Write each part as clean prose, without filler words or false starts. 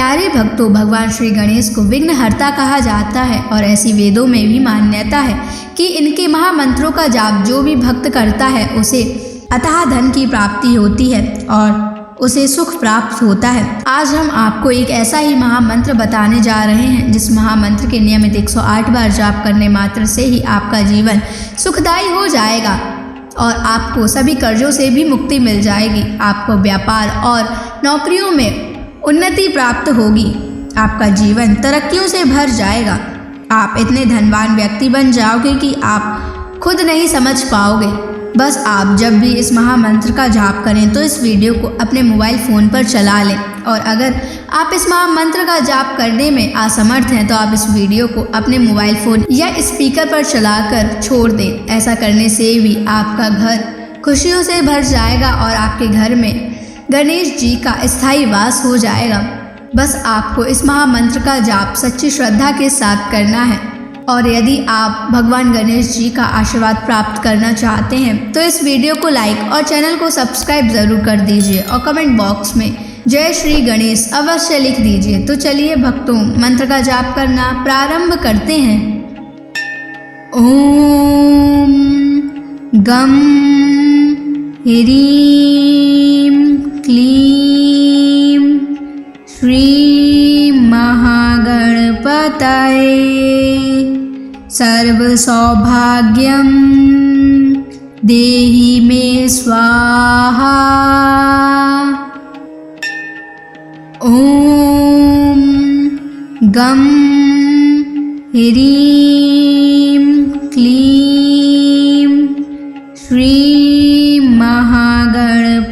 प्यारे भक्तों, भगवान श्री गणेश को विघ्नहर्ता कहा जाता है और ऐसी वेदों में भी मान्यता है कि इनके महामंत्रों का जाप जो भी भक्त करता है उसे अथाह धन की प्राप्ति होती है और उसे सुख प्राप्त होता है। आज हम आपको एक ऐसा ही महामंत्र बताने जा रहे हैं जिस महामंत्र के नियमित 108 बार जाप करने मात्र से ही आपका जीवन सुखदायी हो जाएगा और आपको सभी कर्जों से भी मुक्ति मिल जाएगी। आपको व्यापार और नौकरियों में उन्नति प्राप्त होगी। आपका जीवन तरक्कियों से भर जाएगा। आप इतने धनवान व्यक्ति बन जाओगे कि आप खुद नहीं समझ पाओगे। बस आप जब भी इस महामंत्र का जाप करें तो इस वीडियो को अपने मोबाइल फ़ोन पर चला लें और अगर आप इस महामंत्र का जाप करने में असमर्थ हैं तो आप इस वीडियो को अपने मोबाइल फ़ोन या स्पीकर पर चलाकर छोड़ दें। ऐसा करने से भी आपका घर खुशियों से भर जाएगा और आपके घर में गणेश जी का स्थायी वास हो जाएगा। बस आपको इस महामंत्र का जाप सच्ची श्रद्धा के साथ करना है और यदि आप भगवान गणेश जी का आशीर्वाद प्राप्त करना चाहते हैं तो इस वीडियो को लाइक और चैनल को सब्सक्राइब ज़रूर कर दीजिए और कमेंट बॉक्स में जय श्री गणेश अवश्य लिख दीजिए। तो चलिए भक्तों, मंत्र का जाप करना प्रारंभ करते हैं। ओम गम ह्रीं क्लीं श्री महागणपतये सर्वसौभाग्यं देहि मे स्वाहा। ओम गम ह्रीं क्लीं श्री महागणपतये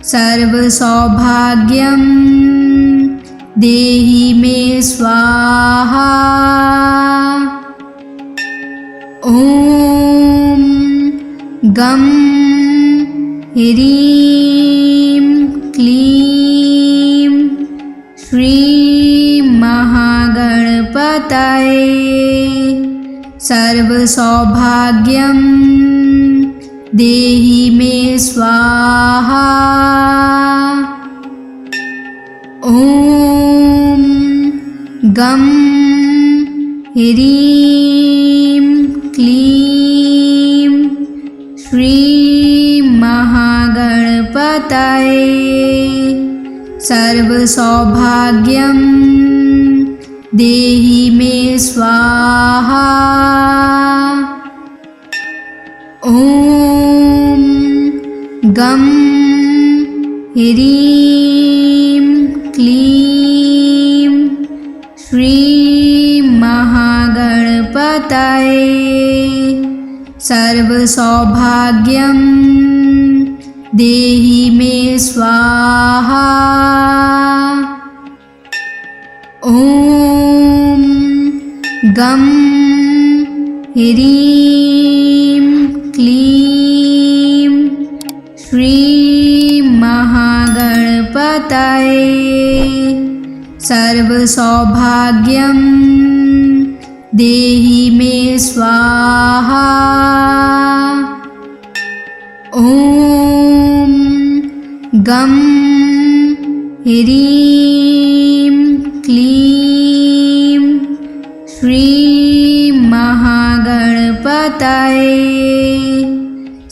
सर्वसौभाग्यं देहि मे स्वाहा। ओम गम ह्रीं क्लीं श्री महागणपतये सर्वसौभाग्यं देहि मे स्वाहा। ओम गम ह्रीं क्लीं श्री महागणपतये सर्वसौभाग्यं देहि मे स्वाहा। ओम गम ह्रीं क्लीं श्री महागणपतये सर्वसौभाग्यं देहि मे स्वाहा। ओम गम ह्रीं क्लीं श्री महागणपतये सर्वसौभाग्यं देहि मे स्वाहा। ओम गम ह्रीं क्लीं श्री महागणपतये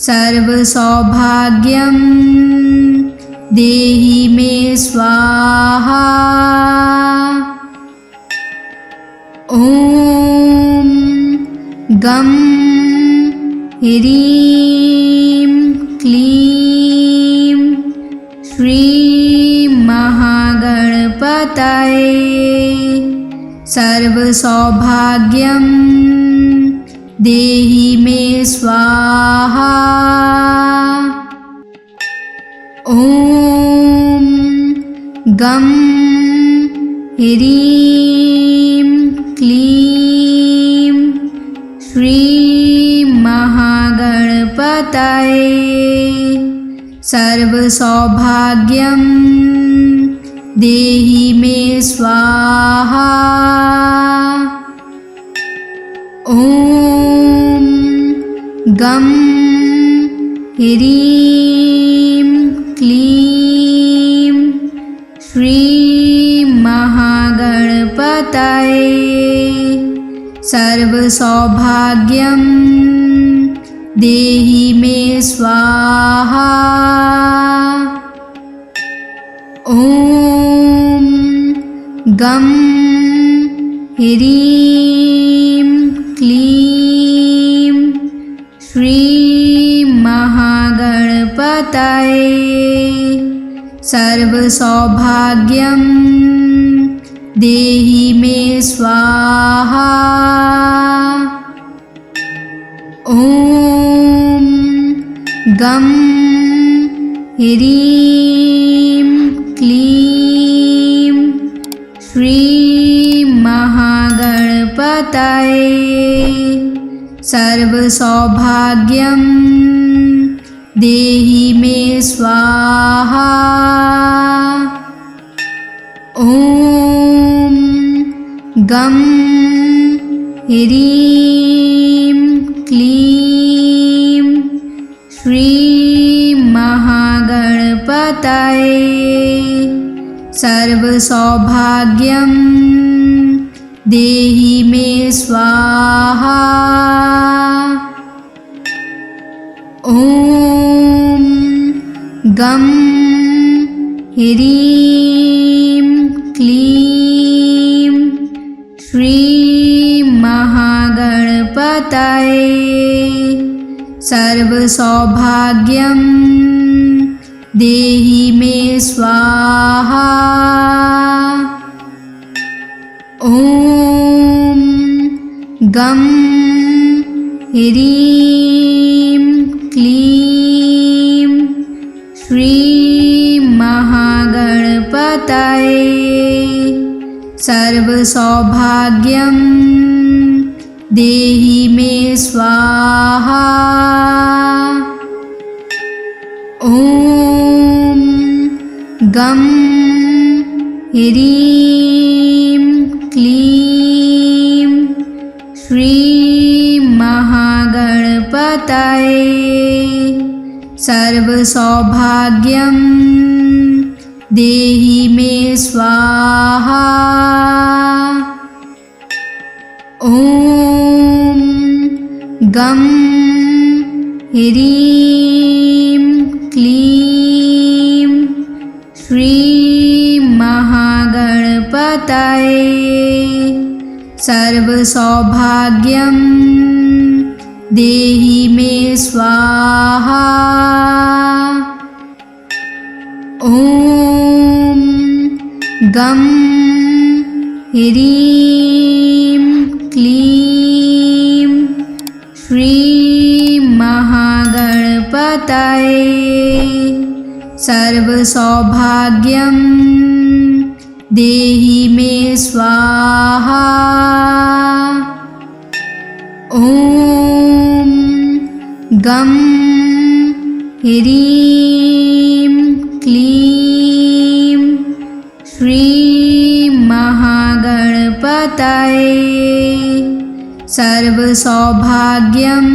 सर्वसौभाग्यं देहि मे स्वाहा। ओम गम ह्रीं क्लीं श्री महागणपतये सर्वसौभाग्यं देहि मे स्वाहा। ओम गम ह्रीं क्लीं श्री महागणपतये सर्वसौभाग्यं देहि मे स्वाहा। ओम गम ह्रीं क्लीं सर्वसौभाग्यं देहि मे स्वाहा। ॐ गं ह्रीं क्लीं श्रीं महागणपतये सर्वसौभाग्यं देहि मे स्वाहा। ॐ गं ह्रीं क्लीं श्रीं महागणपतये सर्वसौभाग्यं देहि मे स्वाहा। ॐ गं ह्रीं क्लीं श्रीं महागणपतये सर्वसौभाग्यं देहि मे स्वाहा। ॐ गं ह्रीं क्लीं श्रीं महागणपतये सर्वसौभाग्यं देहि मे स्वाहा। ॐ गं ह्रीं क्लीं श्रीं महागणपतये सर्वसौभाग्यं देहि मे स्वाहा। ॐ गं ह्रीं क्लीं श्रीं महागणपतये सर्वसौभाग्यं देहि मे स्वाहा। ॐ गं ह्रीं क्लीं श्रीं महागणपतये सर्वसौभाग्यं देहि मे स्वाहा। ॐ गं ह्रीं क्लीं श्रीं महागणपतये सर्वसौभाग्यं देहि मे स्वाहा। ॐ गं ह्रीं क्लीं श्रीं महागणपतये सर्वसौभाग्यं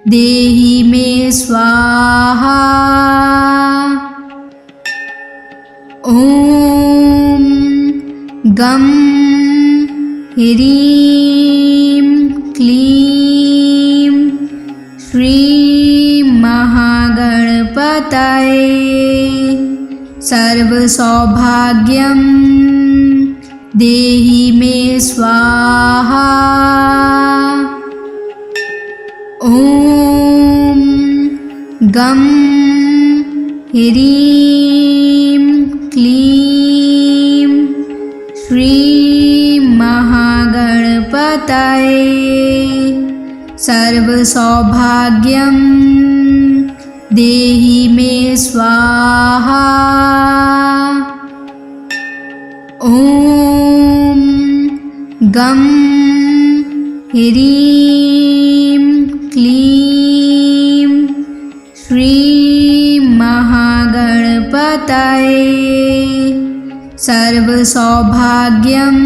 देहि मे स्वाहा। ॐ गं ह्रीं क्लीं श्रीं महागणपतये सर्वसौभाग्यं देहि मे स्वाहा। ॐ गं ह्रीं क्लीं श्रीं महागणपतये सर्वसौभाग्यं देहि मे स्वाहा। ॐ गं ह्रीं क्लीं श्रीं महागणपतये सर्वसौभाग्यं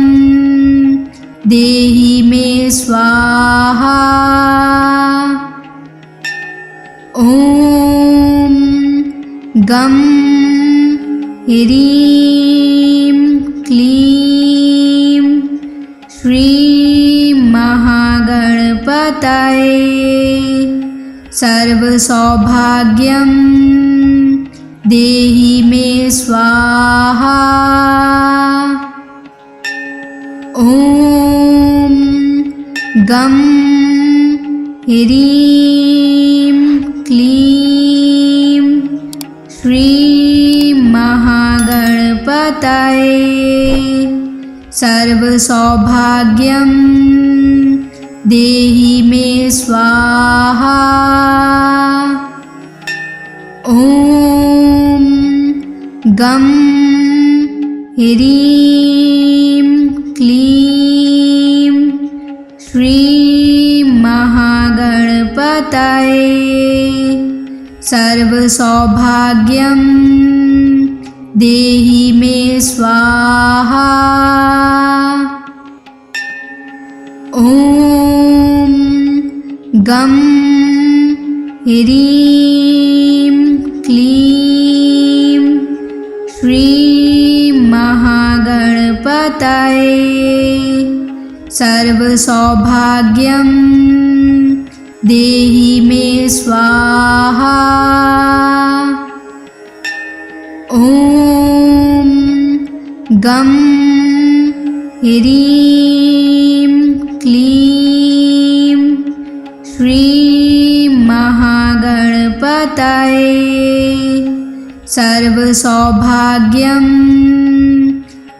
देहि मे स्वाहा। ॐ गं ह्रीं क्लीं सर्वसौभाग्यं देहि मे स्वाहा। ॐ गं ह्रीं क्लीं श्रीं महागणपतये सर्वसौभाग्यं देहि मे स्वाहा। ॐ गं ह्रीं क्लीं श्रीं महागणपतये सर्वसौभाग्यं देहि मे स्वाहा। ॐ गं ह्रीं क्लीं श्रीं महागणपतये सर्वसौभाग्यं देहि मे स्वाहा। ॐ गं ह्रीं क्लीं श्रीं महागणपतये सर्वसौभाग्यं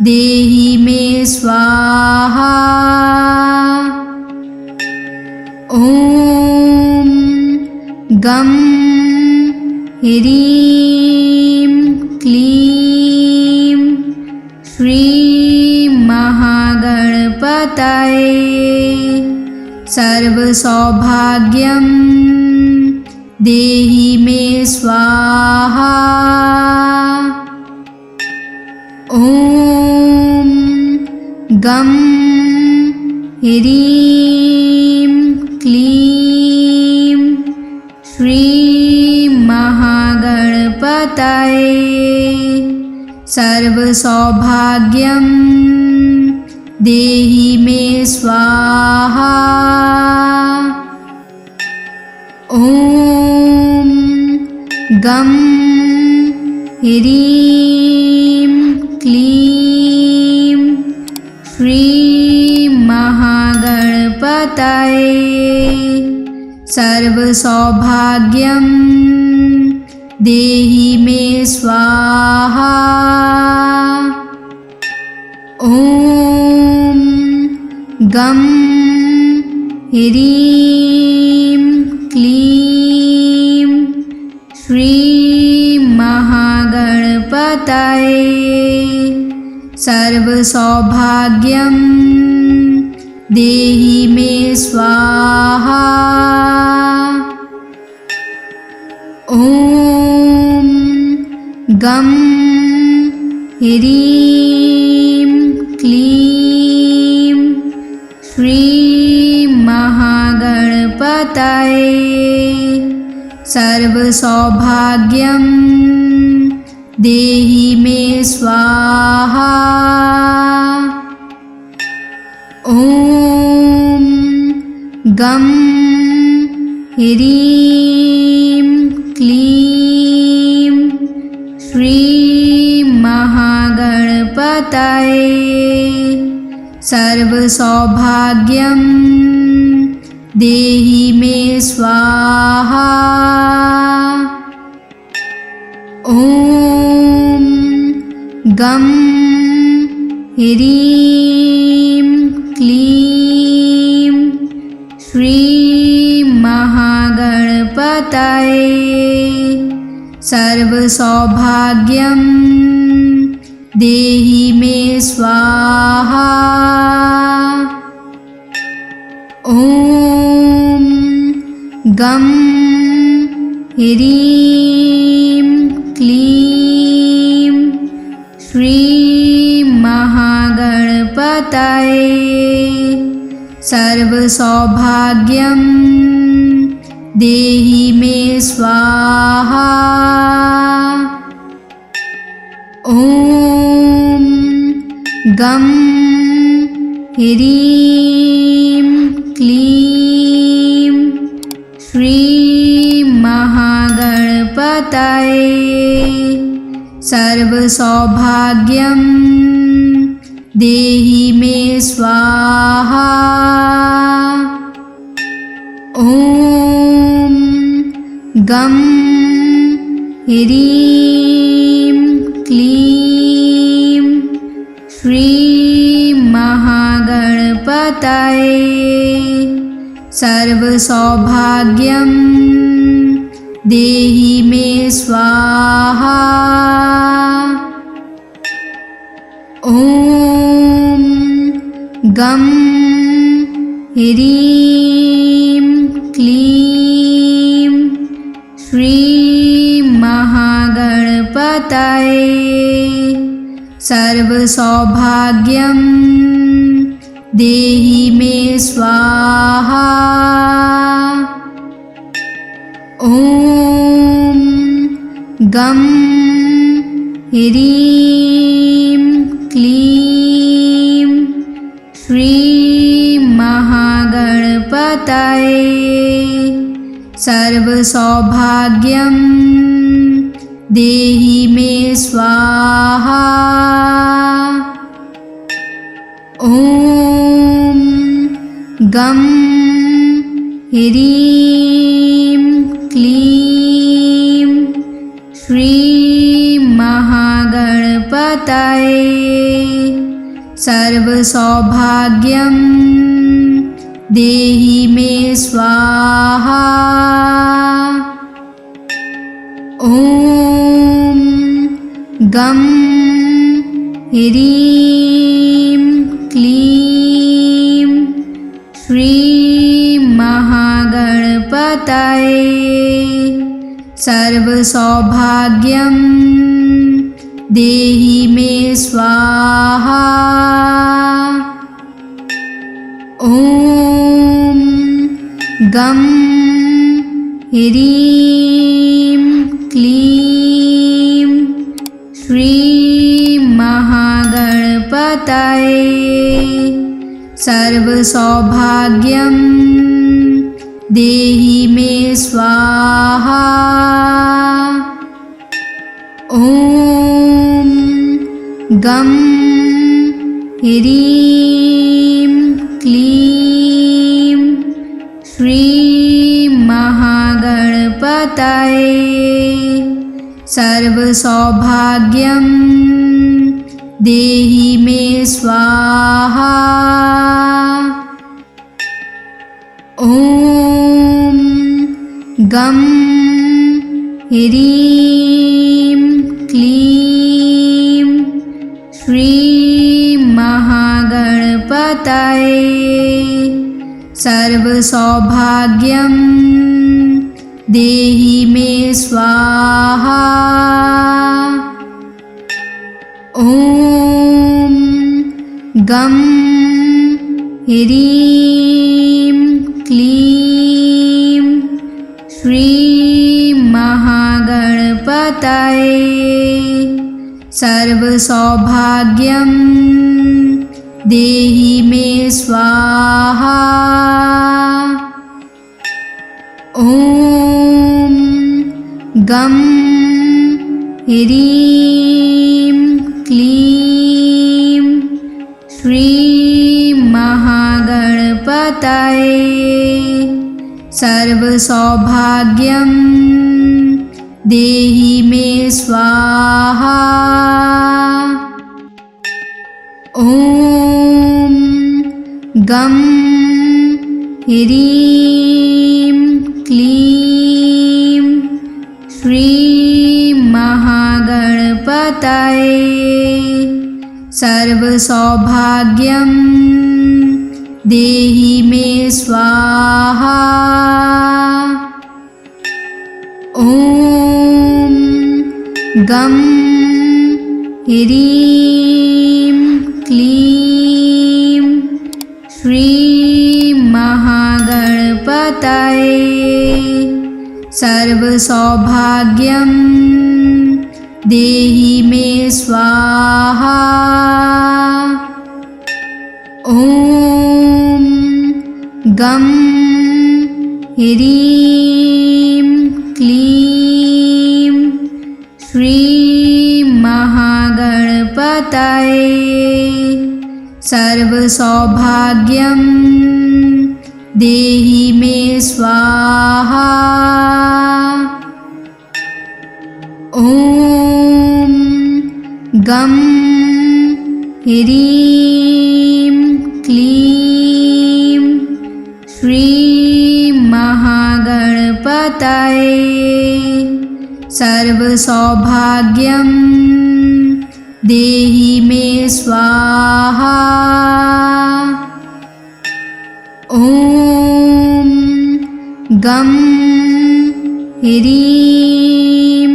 देहि मे स्वाहा। ॐ गं ह्रीं क्लीं श्रीं महागणपतये सर्वसौभाग्यं देहि मे स्वाहा। ॐ गं ह्रीं क्लीं श्रीं महागणपतये सर्वसौभाग्यं देहि मे स्वाहा। ॐ गं ह्रीं क्लीं श्रीं महागणपतये सर्वसौभाग्यं देहि मे स्वाहा। ॐ गं ह्रीं क्लीं श्रीं महागणपतये सर्वसौभाग्यं देहि मे स्वाहा। ॐ गं ह्रीं क्लीं श्रीं महागणपतये सर्वसौभाग्यं देहि मे स्वाहा। ॐ गं ह्रीं क्लीं श्रीं महागणपतये सर्वसौभाग्यं देहि मे स्वाहा। ॐ गं ह्रीं क्लीं श्रीं महागणपतये सर्वसौभाग्यं देहि मे स्वाहा। ॐ गं ह्रीं क्लीं श्रीं महागणपतये सर्वसौभाग्यं देहि मे स्वाहा। ॐ गं ह्रीं क्लीं श्री महागणपतये सर्वसौभाग्यं देहि मे स्वाहा। ॐ गं ह्रीं क्लीं श्री महागणपतये सर्वसौभाग्यं देहि मे स्वाहा। ॐ गं ह्रीं क्लीं श्री महागणपतये सर्वसौभाग्यं देहि मे स्वाहा। ॐ गं ह्रीं क्लीं श्री महागणपतये सर्वसौभाग्यं देहि मे स्वाहा। ॐ गं ह्रीं क्लीं श्री महागणपतये सर्वसौभाग्यं देहि मे स्वाहा। ॐ गं ह्रीं क्लीं श्री महागणपतये सर्वसौभाग्यं देहि मे स्वाहा। ॐ गं ह्रीं क्लीं श्री महागणपतये सर्वसौभाग्यं देहि मे स्वाहा। ॐ गं ह्रीं क्लीं श्री महागणपतये सर्वसौभाग्यं देहि मे स्वाहा। ॐ गं ह्रीं क्लीं श्री महागणपतये सर्वसौभाग्यं देहि मे स्वाहा। ॐ गं ह्रीं क्लीं श्री महागणपतये सर्वसौभाग्यं देहि मे स्वाहा। ॐ गं ह्रीं क्लीं श्री महागणपतये सर्वसौभाग्यं देहि मे स्वाहा। ॐ गं ह्रीं क्लीं श्री महागणपतये सर्वसौभाग्यं देहि मे स्वाहा। ॐ गं ह्रीं क्लीं श्री महागणपतये सर्वसौभाग्यं देहि मे स्वाहा। ॐ गं ह्रीं क्लीं श्रीं महागणपतये सर्वसौभाग्यं देहि मे स्वाहा। ॐ गं ह्रीं क्लीं श्रीं महागणपतये सर्वसौभाग्यं देहि मे स्वाहा। ॐ गं ह्रीं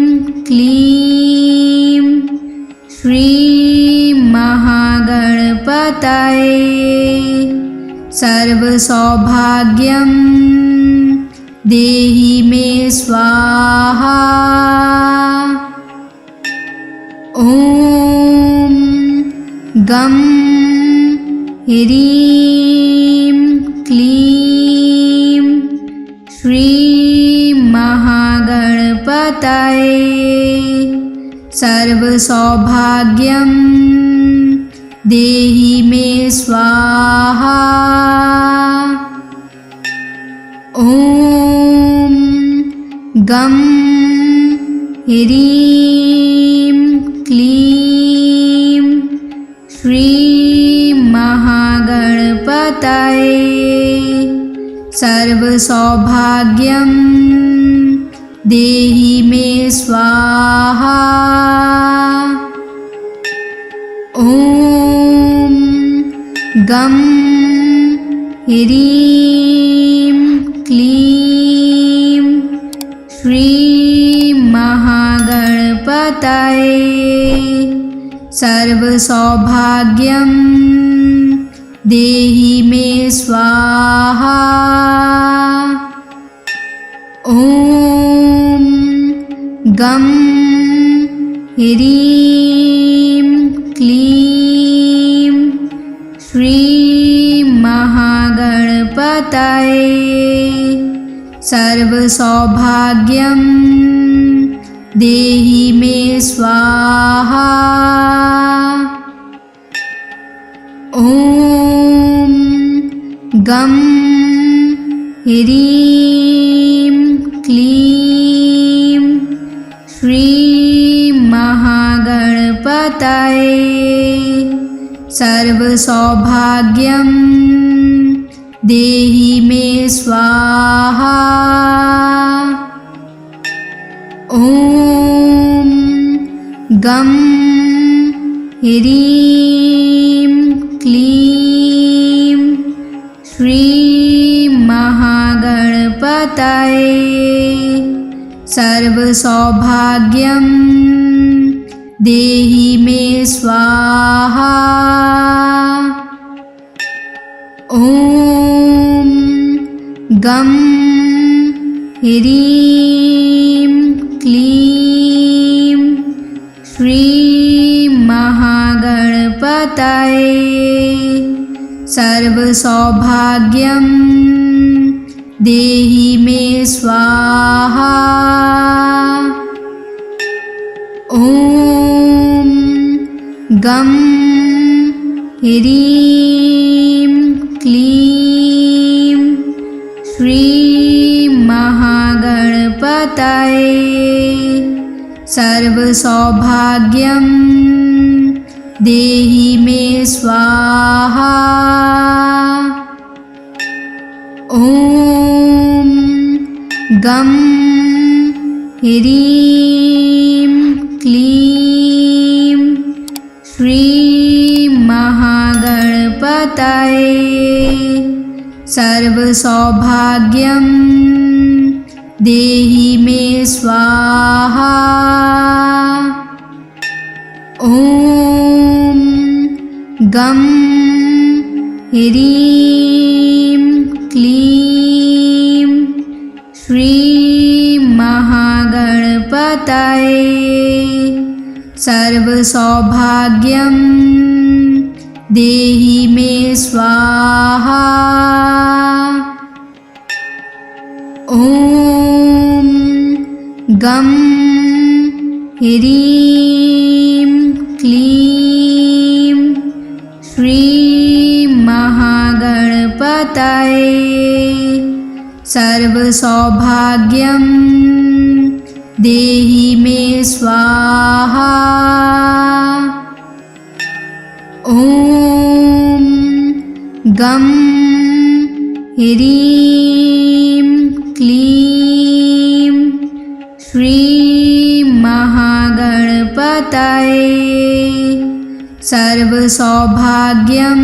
क्लीं श्रीं महागणपतये सर्वसौभाग्यं देहि मे स्वाहा। ॐ गं ह्रीं क्लीं श्रीं महागणपतये सर्वसौभाग्यं देहि मे स्वाहा। ॐ गं ह्रीं क्लीं श्रीं महागणपतये सर्वसौभाग्यं देहि मे स्वाहा। ॐ गं ह्रीं क्लीं श्रीं महागणपतये सर्वसौभाग्यं देहि मे स्वाहा। ॐ गं ह्रीं क्लीं श्रीं महागणपतये सर्वसौभाग्यं देहि मे स्वाहा। ॐ गं ह्रीं क्लीं श्रीं महागणपतये सर्वसौभाग्यं देहि मे स्वाहा। ॐ गं ह्रीं क्लीं श्रीं महागणपतये सर्वसौभाग्यं देहि मे स्वाहा। ॐ गं ह्रीं क्लीं श्रीं महागणपतये सर्वसौभाग्यं देहि मे स्वाहा। ॐ गं ह्रीं क्लीं श्रीं महागणपतये सर्वसौभाग्यं देहि मे स्वाहा। ॐ गं ह्रीं क्लीं श्रीं महागणपतये सर्वसौभाग्यं देहि मे स्वाहा। ॐ गं ह्रीं क्लीं श्रीं महागणपतये सर्वसौभाग्यं देहि मे स्वाहा। ॐ ॐ गं ह्रीं क्लीं श्रीं महागणपतये सर्वसौभाग्यं देहि मे स्वाहा। ॐ गं ह्रीं क्लीं श्रीं महागणपतये सर्वसौभाग्यं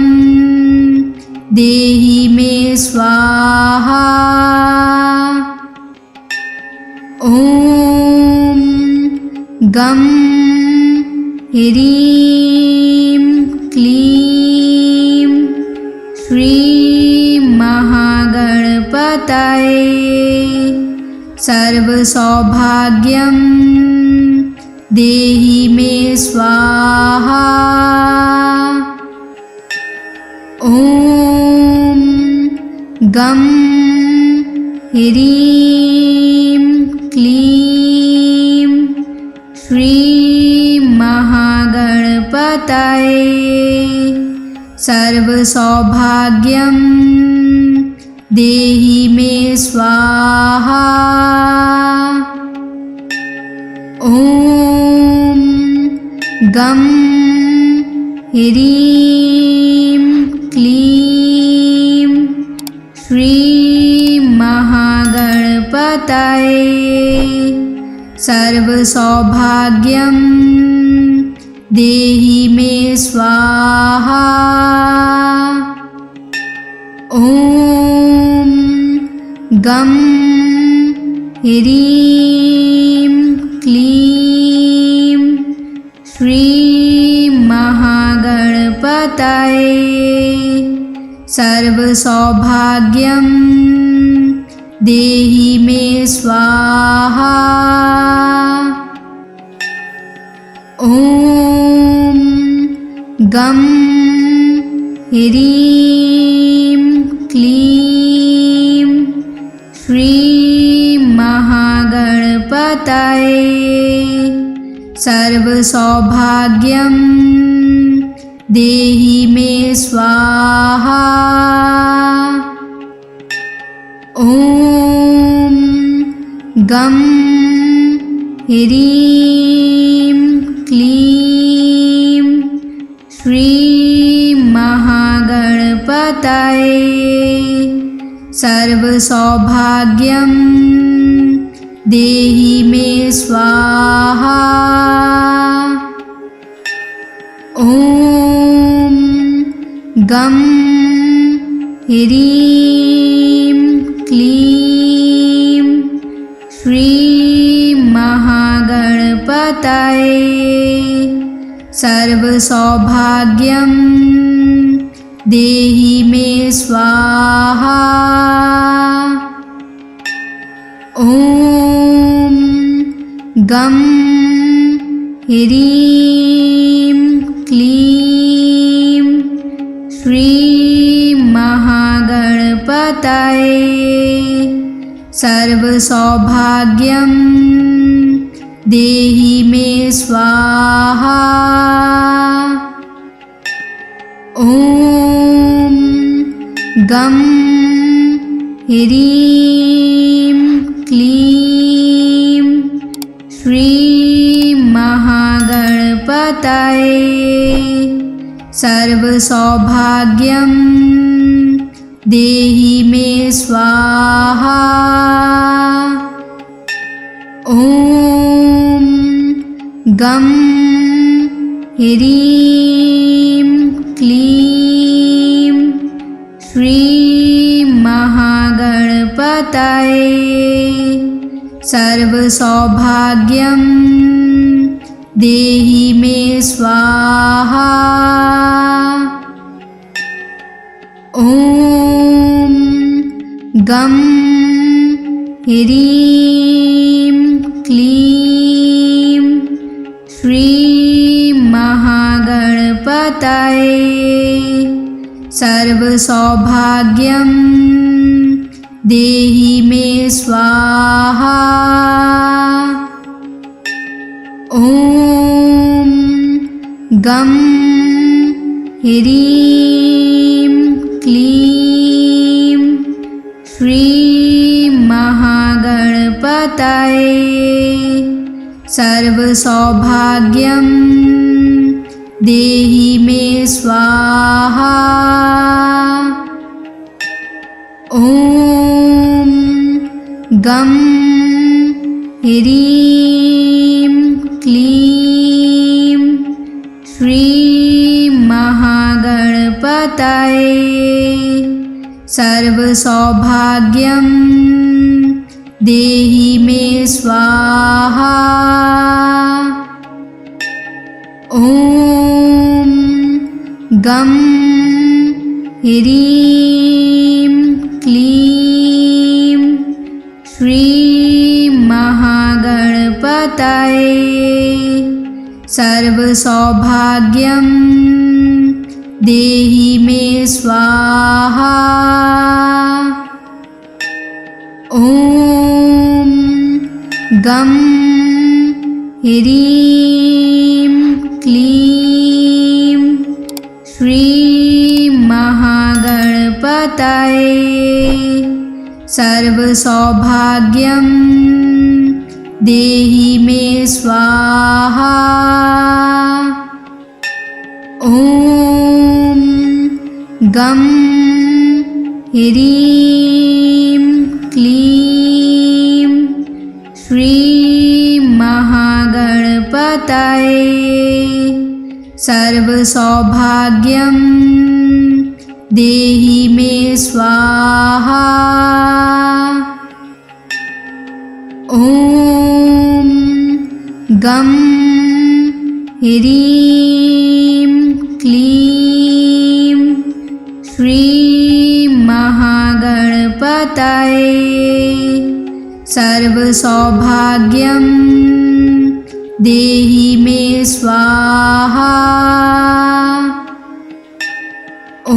देहि मे स्वाहा। ॐ गं ह्रीं क्लीं श्रीं महागणपतये सर्वसौभाग्यं देहि मे स्वाहा। ॐ गं ह्रीं क्लीं श्रीं महागणपतये सर्वसौभाग्यं देहि मे स्वाहा। ॐ गं ह्रीं क्लीं श्रीं महागणपतये सर्वसौभाग्यं देहि मे स्वाहा। ॐ गं ह्रीं क्लीं श्रीं महागणपतये सर्वसौभाग्यं देहि मे स्वाहा। ॐ गं ह्रीं क्लीं श्रीं महागणपतये सर्वसौभाग्यं देहि मे स्वाहा। ॐ गं ह्रीं क्लीं श्रीं महागणपतये सर्वसौभाग्यं देहि मे स्वाहा। ॐ गं ह्रीं क्लीं श्रीं महागणपतये सर्वसौभाग्यं देहि मे स्वाहा। ॐ गं ह्रीं क्लीं श्रीं महागणपतये सर्वसौभाग्यं देहि मे स्वाहा। ॐ गं ह्रीं क्लीं श्रीं महागणपतये सर्वसौभाग्यं देहि मे स्वाहा। ॐ गं ह्रीं क्लीं श्रीं महागणपतये सर्वसौभाग्यं देहि मे स्वाहा। ॐ गं ह्रीं क्लीं श्रीं महागणपतये सर्वसौभाग्यं देहि मे स्वाहा। ॐ गं ह्रीं क्लीं श्रीं महागणपतये सर्वसौभाग्यं देहि मे स्वाहा। ॐ गं ह्रीं क्लीं श्रीं महागणपतये सर्वसौभाग्यं देहि मे स्वाहा। ॐ गं ह्रीं क्लीं श्रीं महागणपतये सर्वसौभाग्यं देहि मे स्वाहा। ॐ गं ह्रीं क्लीं श्रीं महागणपतये सर्वसौभाग्यं देहि मे स्वाहा। ॐ गं ह्रीं क्लीं श्रीं महागणपतये सर्वसौभाग्यं देहि मे स्वाहा। ॐ गं ह्रीं क्लीं श्रीं महागणपतये सर्वसौभाग्यं देहि मे स्वाहा। ॐ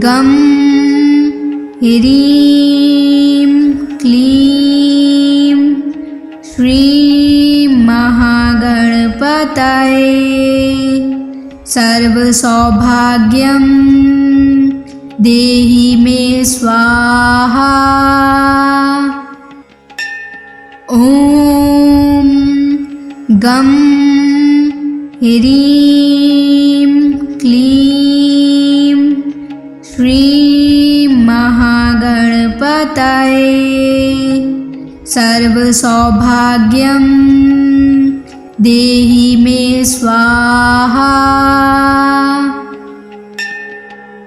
गं ह्रीं क्लीं श्रीं महागणपतये सर्वसौभाग्यं देहि मे स्वाहा। ॐ गं ह्रीं क्लीं श्रीं महागणपतये सर्वसौभाग्यं देहि मे स्वाहा।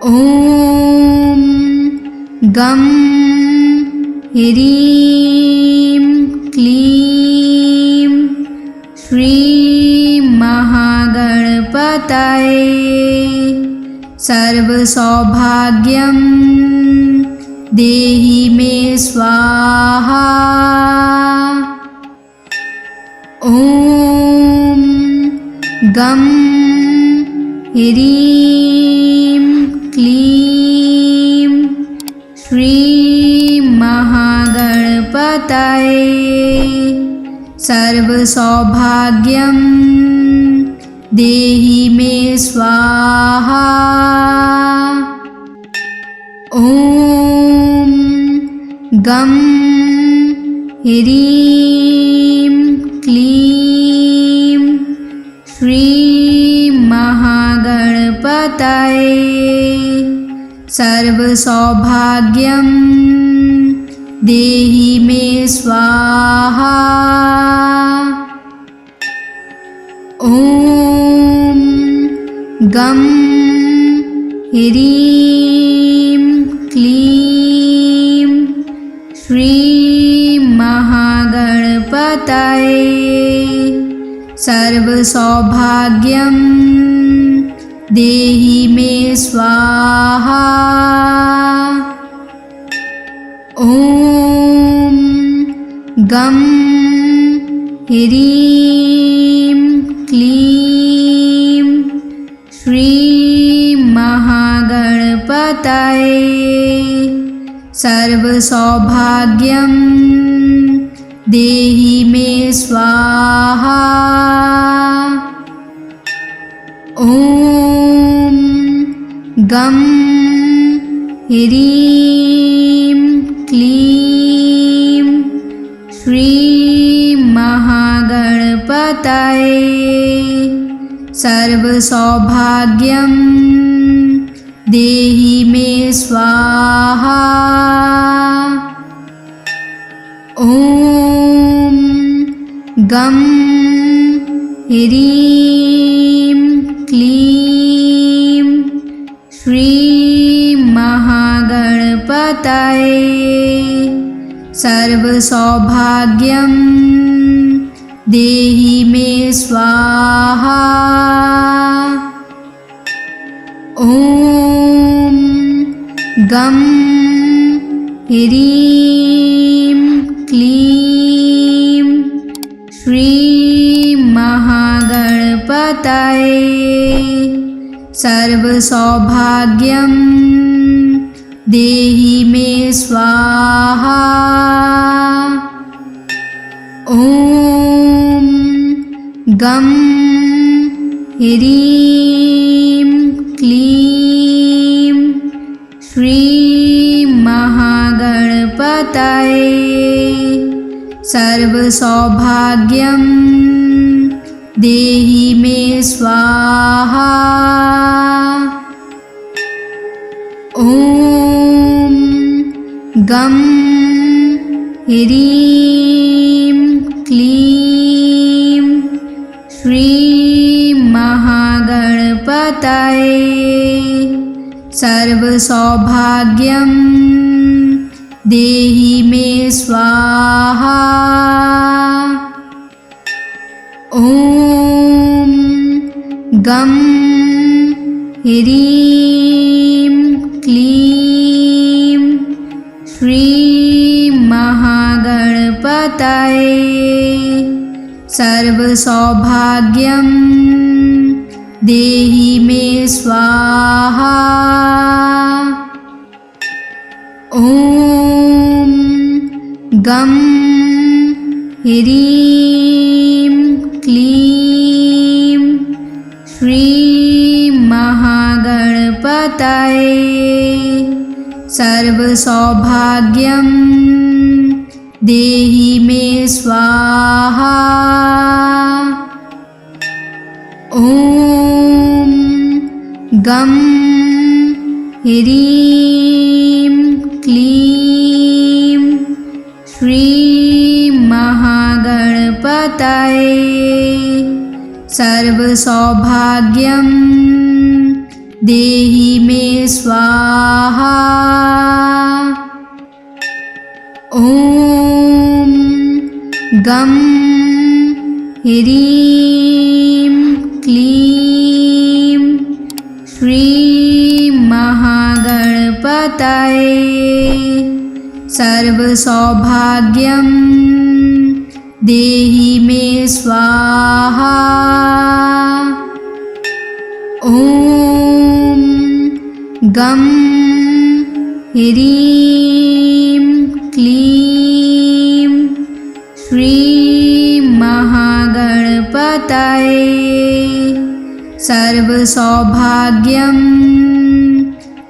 ॐ गं ह्रीं क्लीं श्रीं महागणपतये सर्वसौभाग्यं देहि मे स्वाहा। ॐ गं ह्रीं क्लीं श्रीं महागणपतये सर्वसौभाग्यं देहि मे स्वाहा। ॐ गं ह्रीं क्लीं श्रीं महागणपतये सर्वसौभाग्यं देहि मे स्वाहा। ॐ गं ह्रीं क्लीं श्रीं महागणपतये सर्वसौभाग्यं देहि मे स्वाहा। ॐ गं ह्रीं क्लीं श्रीं महागणपतये सर्वसौभाग्यं देहि मे स्वाहा। ॐ गं ह्रीं क्लीं श्रीं महागणपतये सर्वसौभाग्यं देहि मे स्वाहा। ॐ गं ह्रीं क्लीं श्रीं महागणपतये सर्वसौभाग्यं देहि मे स्वाहा। ॐ गं ह्रीं क्लीं श्रीं महागणपतये सर्वसौभाग्यं देहि मे स्वाहा। ॐ गं ह्रीं क्लीं श्रीं महागणपतये सर्वसौभाग्यं देहि मे स्वाहा। ॐ गं ह्रीं क्लीं श्रीं महागणपतये सर्वसौभाग्यं देहि मे स्वाहा। ॐ गं ह्रीं क्लीं श्रीं महागणपतये सर्वसौभाग्यं देहि मे स्वाहा। ॐ गं ह्रीं क्लीं श्रीं महागणपतये सर्वसौभाग्यं देहि मे स्वाहा। ॐ गं ह्रीं क्लीं श्रीं महागणपतये सर्वसौभाग्यं देहि मे स्वाहा। ॐ गं ह्रीं क्लीं श्रीं महागणपतये सर्वसौभाग्यं देहि मे स्वाहा। ॐ गं ह्रीं क्लीं श्रीं महागणपतये सर्वसौभाग्यं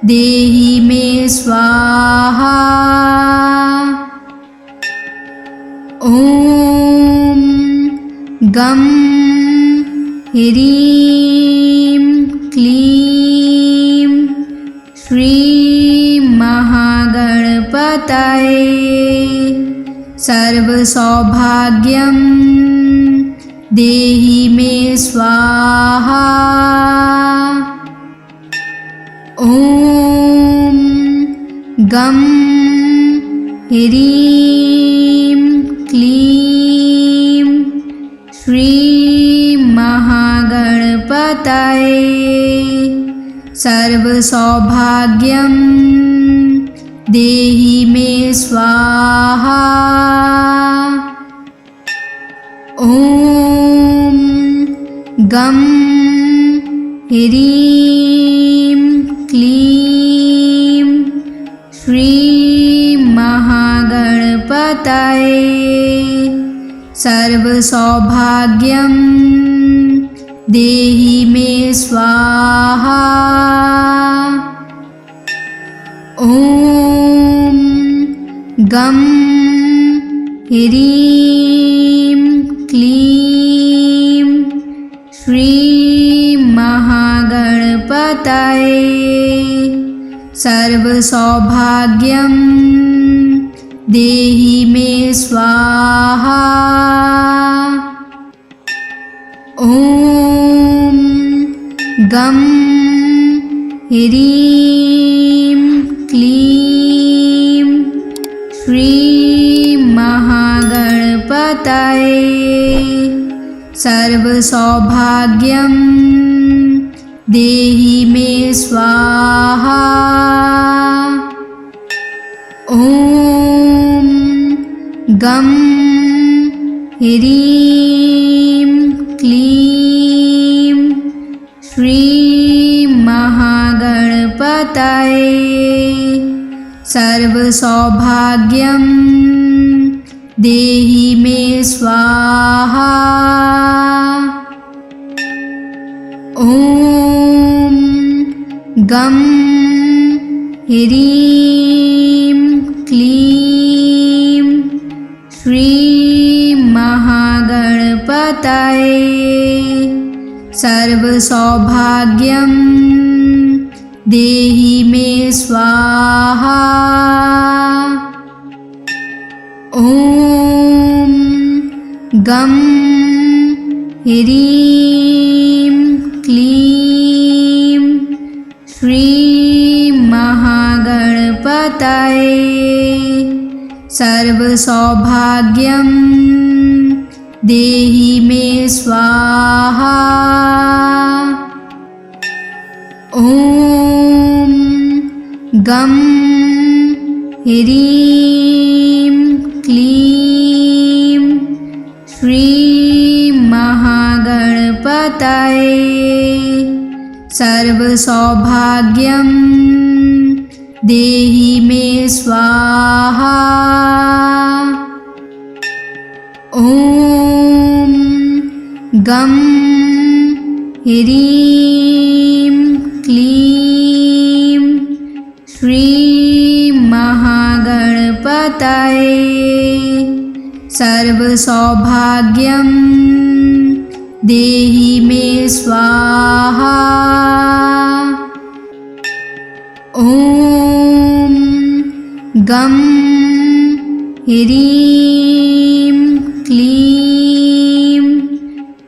देहि मे स्वाहा। ॐ गं ह्रीं क्लीं श्रीं महागणपतये सर्वसौभाग्यं देहि मे स्वाहा। ॐ गं ह्रीं क्लीं श्रीं महागणपतये सर्वसौभाग्यं देहि मे स्वाहा। ॐ गं ह्रीं क्लीं श्रीं सर्वसौभाग्यं देहि मे स्वाहा। ॐ गं ह्रीं क्लीं श्रीं महागणपतये सर्वसौभाग्यं देहि मे स्वाहा। ॐ गं ह्रीं क्लीं श्रीं महागणपतये सर्वसौभाग्यं देहि मे स्वाहा। ॐ गं ह्रीं क्लीं श्रीं महागणपतये सर्वसौभाग्यं देहि मे स्वाहा। ॐ गं ह्रीं क्लीं श्रीं महागणपतये सर्वसौभाग्यं देहि मे स्वाहा। ॐ गं ह्रीं क्लीं श्रीं महागणपतये सर्वसौभाग्यं देहि मे स्वाहा। ॐ गं ह्रीं क्लीं श्रीं महागणपतये सर्वसौभाग्यं देहि मे स्वाहा। ॐ गं ह्रीं क्लीं श्रीं महागणपतये सर्वसौभाग्यं देहि मे स्वाहा। ॐ गं ह्रीं क्लीं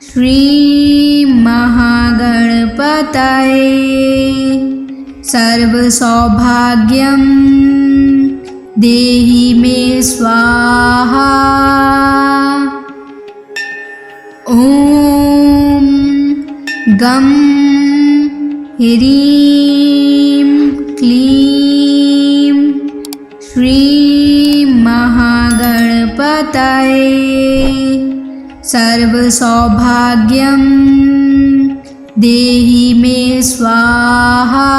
श्रीं महागणपतये सर्वसौभाग्यं देहि मे स्वाहा। ॐ गं ह्रीं क्लीं श्रीं महागणपतये सर्वसौभाग्यं देहि मे स्वाहा।